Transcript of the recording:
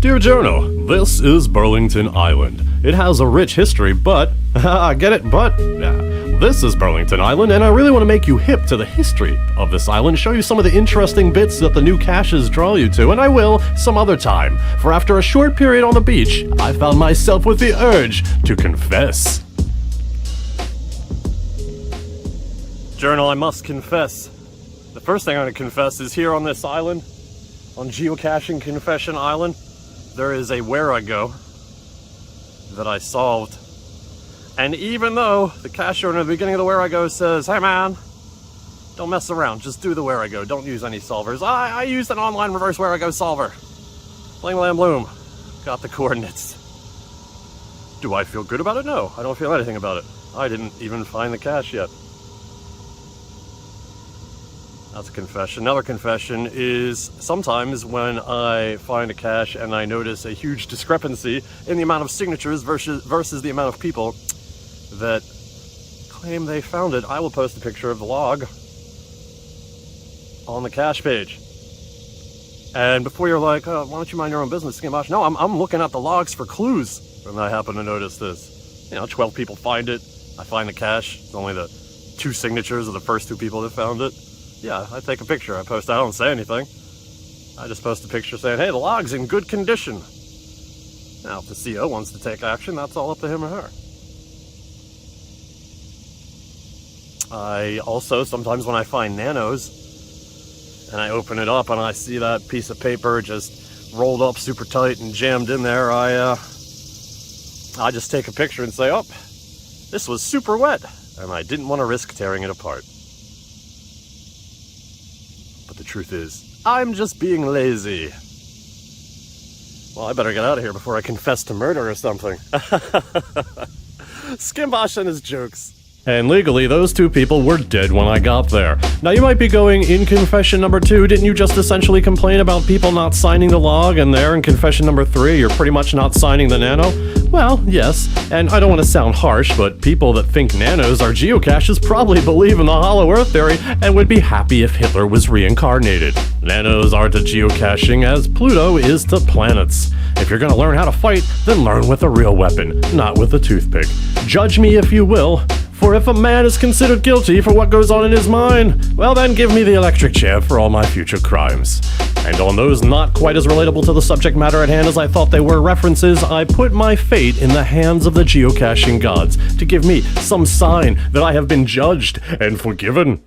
Dear Journal, this is Burlington Island. It has a rich history, but, get it? But, this is Burlington Island, and I really want to make you hip to the history of this island, show you some of the interesting bits that the new caches draw you to, and I will some other time, for after a short period on the beach, I found myself with the urge to confess. Journal, I must confess. The first thing I'm going to confess is here on this island, on Geocaching Confession Island, there is a where I go that I solved. And even though the cache owner at the beginning of the where I go says, hey man, don't mess around, just do the where I go, don't use any solvers. I used an online reverse where I go solver. Bling blam bloom. Got the coordinates. Do I feel good about it? No, I don't feel anything about it. I didn't even find the cache yet. That's a confession. Another confession is sometimes when I find a cache and I notice a huge discrepancy in the amount of signatures versus the amount of people that claim they found it, I will post a picture of the log on the cache page. And before you're like, oh, why don't you mind your own business, Skimbosh? No, I'm looking at the logs for clues when I happen to notice this. 12 people find it. I find the cache. It's only the 2 signatures of the first 2 people that found it. Yeah, I take a picture, I post, I don't say anything. I just post a picture saying, hey, the log's in good condition. Now, if the CO wants to take action, that's all up to him or her. I also, sometimes when I find nanos, and I open it up and I see that piece of paper just rolled up super tight and jammed in there, I just take a picture and say, oh, this was super wet, and I didn't want to risk tearing it apart. But the truth is, I'm just being lazy. Well, I better get out of here before I confess to murder or something. Skimbosh and his jokes. And legally, those 2 people were dead when I got there. Now you might be going, in confession number 2, didn't you just essentially complain about people not signing the log, and there in confession number 3, you're pretty much not signing the nano? Well, yes, and I don't want to sound harsh, but people that think nanos are geocaches probably believe in the Hollow Earth theory and would be happy if Hitler was reincarnated. Nanos are to geocaching as Pluto is to planets. If you're gonna learn how to fight, then learn with a real weapon, not with a toothpick. Judge me if you will, for if a man is considered guilty for what goes on in his mind, well then give me the electric chair for all my future crimes. And on those not quite as relatable to the subject matter at hand as I thought they were references, I put my fate in the hands of the geocaching gods to give me some sign that I have been judged and forgiven.